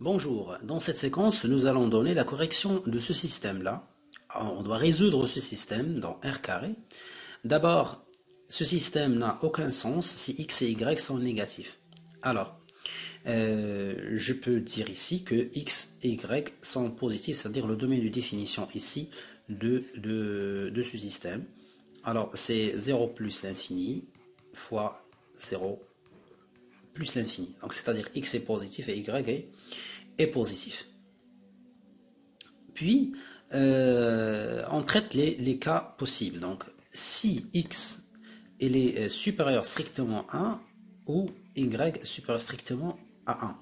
Bonjour, dans cette séquence, nous allons donner la correction de ce système-là. On doit résoudre ce système dans R carré. D'abord, ce système n'a aucun sens si x et y sont négatifs. Alors, je peux dire ici que x et y sont positifs, c'est-à-dire le domaine de définition ici de ce système. Alors, c'est 0 plus l'infini fois 0 plus l'infini. Donc, c'est-à-dire x est positif et y est positif. Puis, on traite les cas possibles. Donc, si x il est supérieur strictement à 1 ou y supérieur strictement à 1.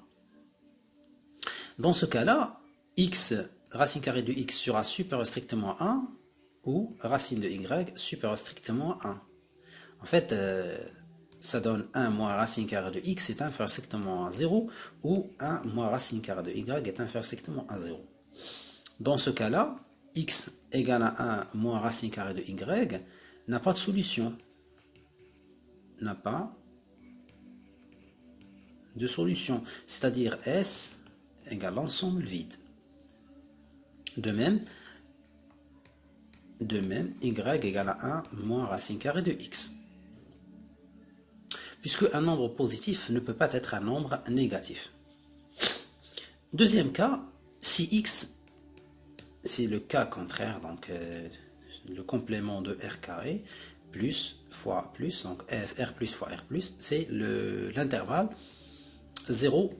Dans ce cas-là, x, racine carrée de x sera supérieur strictement à 1 ou racine de y supérieur strictement à 1. En fait, ça donne 1 moins racine carrée de x est inférieur strictement à 0 ou 1 moins racine carrée de y est inférieur strictement à 0. Dans ce cas-là, x égale à 1 moins racine carrée de y n'a pas de solution. N'a pas de solution. C'est-à-dire S égale l'ensemble vide. De même, y égale à 1 moins racine carrée de x. Puisque un nombre positif ne peut pas être un nombre négatif. Deuxième cas, si x, c'est le cas contraire, donc le complément de r carré, plus fois plus, donc r plus fois r plus, c'est l'intervalle 0,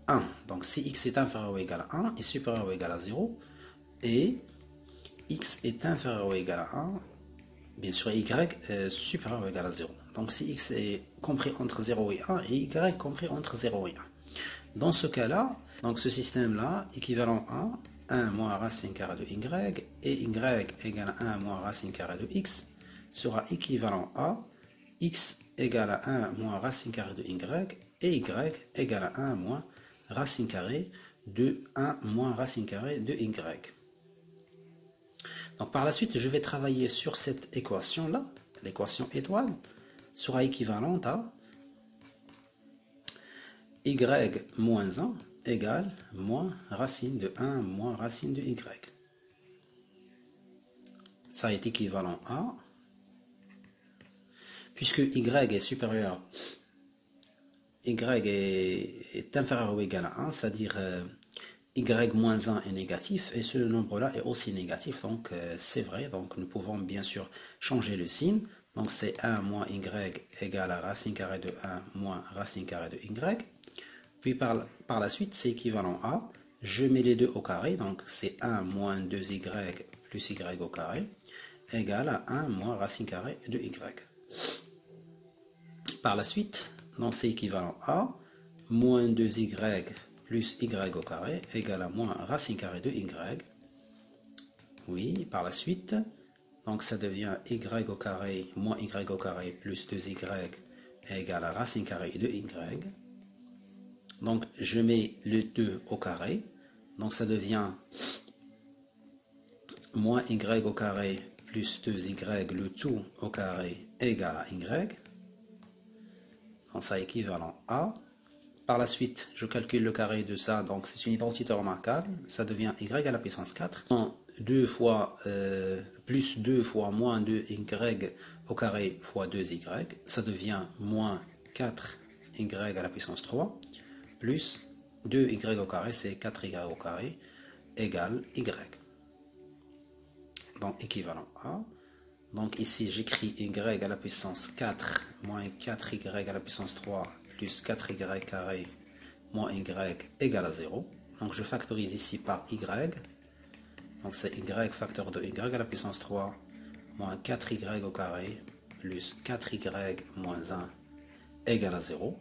1. Donc si x est inférieur ou égal à 1 et supérieur ou égal à 0, et x est inférieur ou égal à 1, bien sûr y supérieur ou égal à 0. Donc si x est compris entre 0 et 1 et y compris entre 0 et 1. Dans ce cas-là, donc ce système-là, équivalent à 1 moins racine carrée de y et y égale à 1 moins racine carrée de x sera équivalent à x égale à 1 moins racine carrée de y et y égale à 1 moins racine carrée de 1 moins racine carrée de y. Donc par la suite, je vais travailler sur cette équation-là, l'équation étoile, sera équivalente à y moins 1 égale moins racine de 1 moins racine de y. Ça est équivalent à, puisque y est supérieur, y est inférieur ou égal à 1, c'est-à-dire y moins 1 est négatif et ce nombre-là est aussi négatif, donc c'est vrai, donc nous pouvons bien sûr changer le signe. Donc c'est 1 moins y égale à racine carrée de 1 moins racine carrée de y. Puis par la suite, c'est équivalent à, je mets les deux au carré, donc c'est 1 moins 2y plus y au carré, égale à 1 moins racine carrée de y. Par la suite, donc c'est équivalent à, moins 2y plus y au carré, égale à moins racine carrée de y. Oui, par la suite, donc ça devient y au carré moins y au carré plus 2y égale à racine carrée de y. Donc je mets le 2 au carré, donc ça devient moins y au carré plus 2y, le tout au carré égale à y. Donc ça est équivalent à. Par la suite, je calcule le carré de ça, donc c'est une identité remarquable, ça devient y à la puissance 4. 2 fois, plus 2 fois moins 2y au carré fois 2y, ça devient moins 4y à la puissance 3, plus 2y au carré, c'est 4y au carré, égale y. Donc équivalent à. Donc ici j'écris y à la puissance 4 moins 4y à la puissance 3 plus 4y carré moins y égale à 0. Donc je factorise ici par y. Donc c'est y facteur de y à la puissance 3 moins 4y au carré plus 4y moins 1 égale à 0.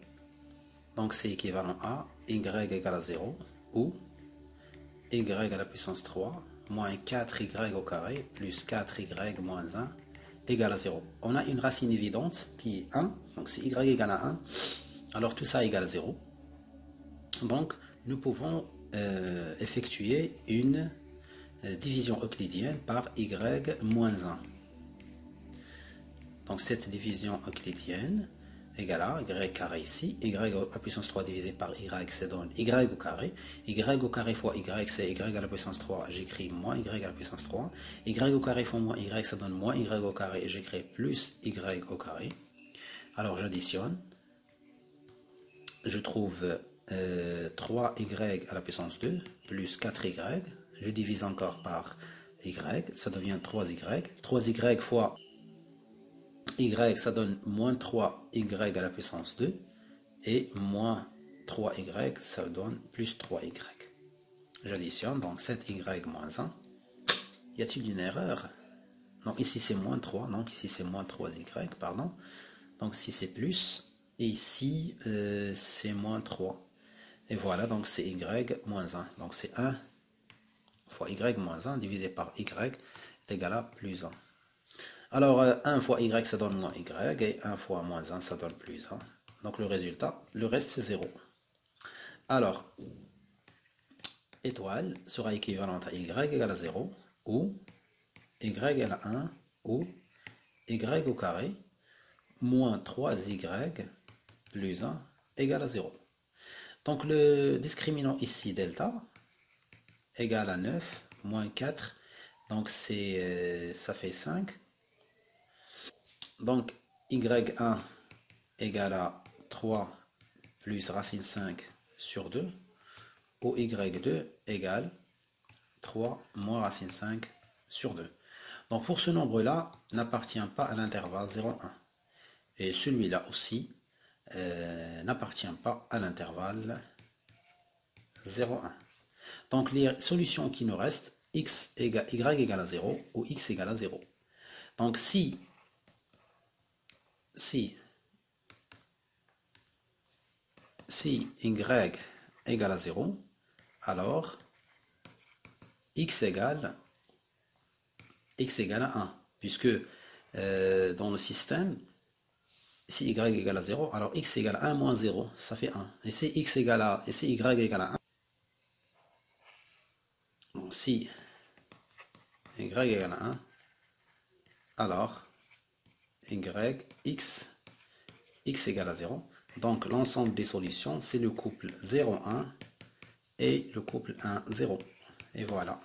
Donc c'est équivalent à y égale à 0 ou y à la puissance 3 moins 4y au carré plus 4y moins 1 égale à 0. On a une racine évidente qui est 1, donc si y égale à 1, alors tout ça égale à 0. Donc nous pouvons effectuer une division euclidienne par y moins 1. Donc cette division euclidienne égale à y carré ici, y à la puissance 3 divisé par y, ça donne y au carré fois y, c'est y à la puissance 3, j'écris moins y à la puissance 3, y au carré fois moins y, ça donne moins y au carré, et j'écris plus y au carré. Alors j'additionne, je trouve 3y à la puissance 2 plus 4y, je divise encore par y, ça devient 3y, 3y fois y, ça donne moins 3y à la puissance 2, et moins 3y, ça donne plus 3y. J'additionne, donc 7y moins 1. Y a-t-il une erreur? Non, ici c'est moins 3, donc ici c'est moins 3y, pardon. Donc ici c'est plus, et ici c'est moins 3. Et voilà, donc c'est y moins 1. Donc c'est 1 fois y moins 1 divisé par y est égal à plus 1. Alors 1 fois y ça donne moins y, et 1 fois moins 1 ça donne plus 1. Donc le résultat, le reste c'est 0. Alors, étoile sera équivalente à y égale à 0, ou y égale à 1, ou y au carré, moins 3y plus 1 égale à 0. Donc le discriminant ici, delta, égale à 9, moins 4, donc ça fait 5. Donc y1 égale à 3 plus racine 5 sur 2, ou y2 égale 3 moins racine 5 sur 2. Donc pour ce nombre-là, n'appartient pas à l'intervalle 0,1. Et celui-là aussi n'appartient pas à l'intervalle 0,1. Donc les solutions qui nous restent, y égale à 0 ou x égale à 0. Donc si y égale à 0, alors x égale à 1, puisque dans le système, si y égale à 0, alors x égale à 1 moins 0, ça fait 1. Et si y égale à 1, donc si y égale à 1, alors x égale à 0. Donc l'ensemble des solutions, c'est le couple 0, 1 et le couple 1, 0. Et voilà.